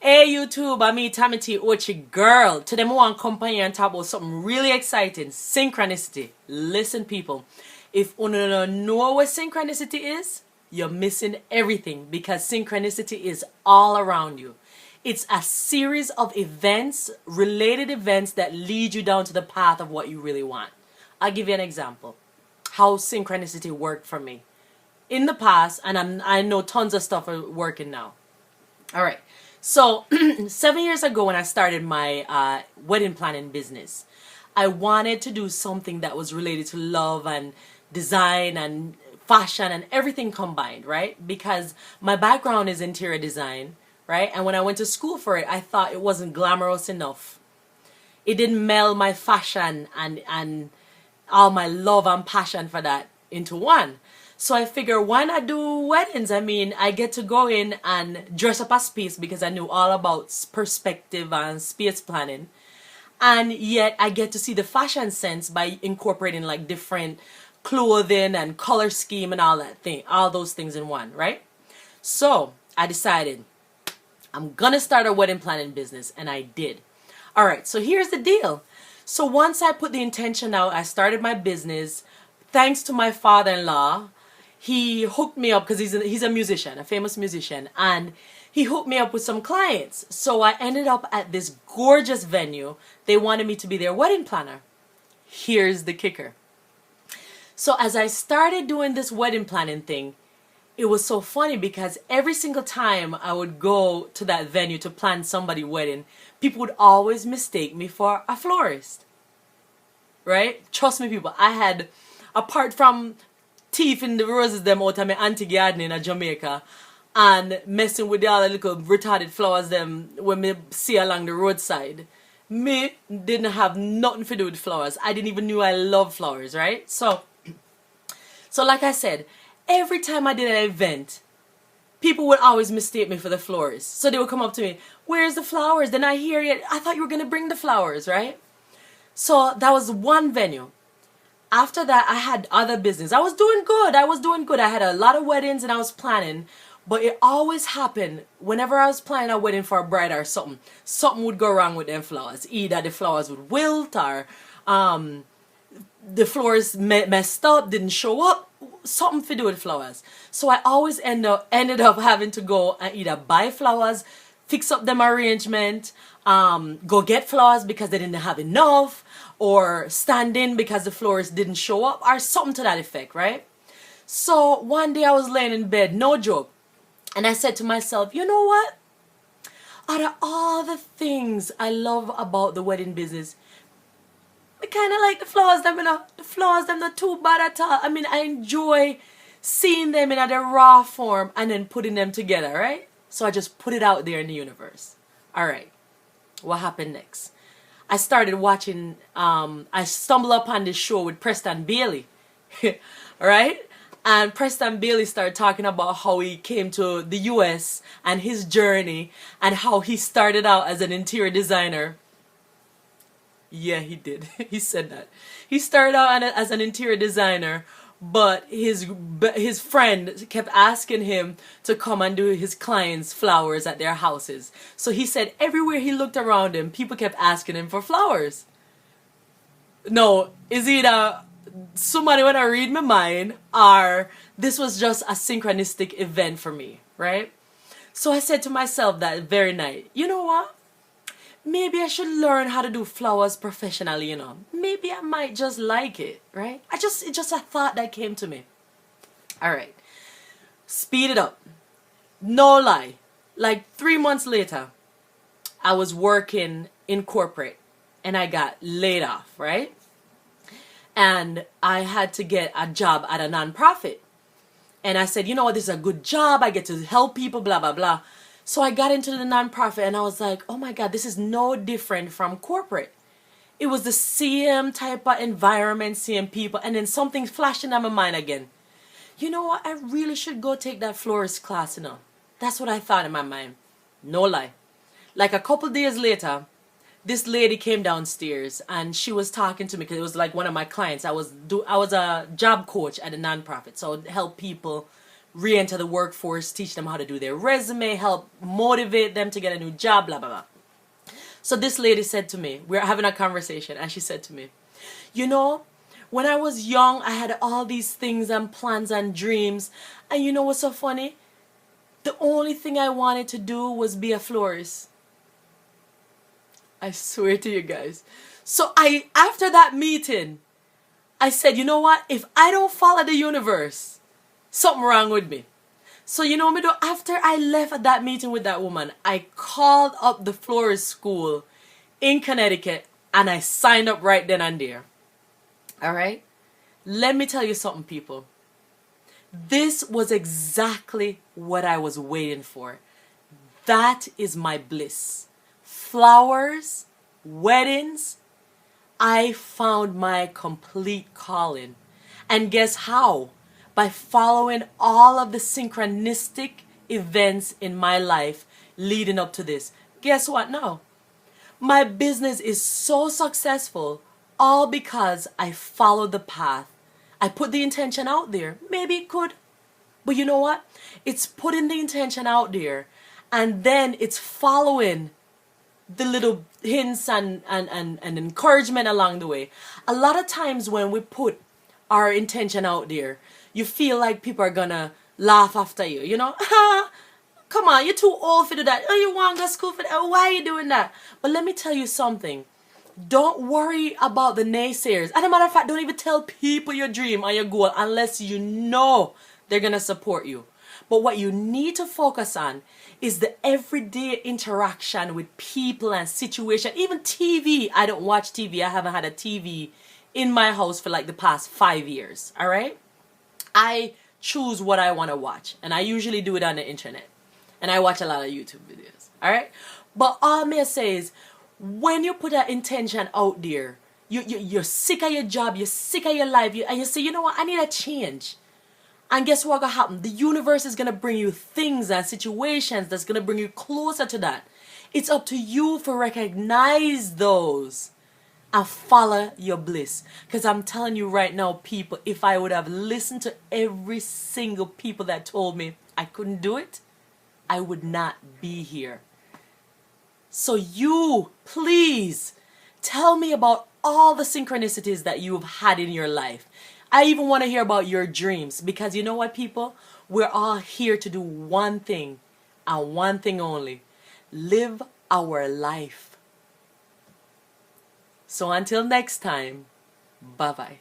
Hey YouTube, I'm me, Tammy T, Ochi girl. Today I want to come here and talk about something really exciting. Synchronicity. Listen people, if you don't know what synchronicity is, you're missing everything because synchronicity is all around you. It's a series of events, related events that lead you down to the path of what you really want. I'll give you an example. How synchronicity worked for me in the past, and I know tons of stuff are working now. All right. So 7 years ago when I started my wedding planning business, I wanted to do something that was related to love and design and fashion and everything combined, right? Because my background is interior design, right? And when I went to school for it, I thought it wasn't glamorous enough. It didn't meld my fashion and all my love and passion for that into one. So I figure, why not do weddings? I mean, I get to go in and dress up a space because I knew all about perspective and space planning. And yet I get to see the fashion sense by incorporating like different clothing and color scheme and all that thing, all those things in one, right? So I decided I'm gonna start a wedding planning business, and I did. All right, so here's the deal. So once I put the intention out, I started my business. Thanks to my father-in-law, he hooked me up because he's a musician, a famous musician, and he hooked me up with some clients. So I ended up at this gorgeous venue. They wanted me to be their wedding planner. Here's the kicker. So as I started doing this wedding planning thing, it was so funny because every single time I would go to that venue to plan somebody's wedding, people would always mistake me for a florist. Right? Trust me, people. I had, apart from thief in the roses them out of my auntie garden in Jamaica and messing with the other little retarded flowers them when me see along the roadside, me didn't have nothing to do with flowers. I didn't even knew I love flowers, right? So like I said, every time I did an event, people would always mistake me for the florist. So they would come up to me, where's the flowers? Then I hear it, I thought you were going to bring the flowers, right? So that was one venue. After that, I had other business. I was doing good. I had a lot of weddings and I was planning. But it always happened whenever I was planning a wedding for a bride or something. Something would go wrong with them flowers. Either the flowers would wilt or the flowers messed up, didn't show up. Something to do with flowers. So I always ended up having to go and either buy flowers, fix up them arrangement, go get flowers because they didn't have enough, or stand in because the florist didn't show up, or something to that effect, right? So one day I was laying in bed, no joke, and I said to myself, you know what? Out of all the things I love about the wedding business, I kind of like the flowers them, you know. The flowers them not too bad at all. I mean, I enjoy seeing them in their raw form and then putting them together, right? So I just put it out there in the universe. All right, what happened next? I started watching, I stumbled upon this show with Preston Bailey, right? And Preston Bailey started talking about how he came to the US and his journey and how he started out as an interior designer. Yeah, he did. He said that. He started out as an interior designer, but his friend kept asking him to come and do his clients' flowers at their houses. So he said everywhere he looked around him, people kept asking him for flowers. No, is either somebody when I read my mind, or this was just a synchronistic event for me, right? So I said to myself that very night, you know what? Maybe I should learn how to do flowers professionally, you know. Maybe I might just like it, right? It's just a thought that came to me. All right. Speed it up. No lie. Like 3 months later, I was working in corporate and I got laid off, right? And I had to get a job at a nonprofit. And I said, you know what, this is a good job. I get to help people, blah, blah, blah. So I got into the nonprofit and I was like, oh my God, this is no different from corporate. It was the same type of environment, same people. And then something flashed in my mind again. You know what? I really should go take that florist class, you know. That's what I thought in my mind. No lie. Like a couple days later, this lady came downstairs and she was talking to me because it was like one of my clients. I was a job coach at a nonprofit. So I would help people re-enter the workforce, teach them how to do their resume, help motivate them to get a new job, blah, blah, blah. So this lady said to me, we're having a conversation, and she said to me, you know, when I was young, I had all these things and plans and dreams. And you know what's so funny? The only thing I wanted to do was be a florist. I swear to you guys. So after that meeting, I said, you know what? If I don't follow the universe, something wrong with me. So you know what me do? After I left that meeting with that woman, I called up the florist school in Connecticut and I signed up right then and there. Alright? Let me tell you something, people. This was exactly what I was waiting for. That is my bliss. Flowers, weddings. I found my complete calling. And guess how? By following all of the synchronistic events in my life leading up to this. Guess what now? My business is so successful all because I followed the path. I put the intention out there. Maybe it could. But you know what? It's putting the intention out there and then it's following the little hints and encouragement along the way. A lot of times when we put our intention out there, you feel like people are gonna laugh after you, you know? Come on, you're too old for that. Oh, you want to go to school for that? Why are you doing that? But let me tell you something. Don't worry about the naysayers. As a matter of fact, don't even tell people your dream or your goal unless you know they're gonna support you. But what you need to focus on is the everyday interaction with people and situation. Even TV. I don't watch TV. I haven't had a TV in my house for like the past 5 years. All right? I choose what I want to watch. And I usually do it on the internet. And I watch a lot of YouTube videos. All right? But all I say is, when you put that intention out there, you're sick of your job, you're sick of your life, and you say, you know what, I need a change. And guess what gonna happen? The universe is gonna bring you things and situations that's gonna bring you closer to that. It's up to you to recognize those and follow your bliss. Because I'm telling you right now, people, if I would have listened to every single people that told me I couldn't do it, I would not be here. So you, please, tell me about all the synchronicities that you've had in your life. I even want to hear about your dreams, because you know what, people? We're all here to do one thing and one thing only. Live our life. So until next time, bye-bye.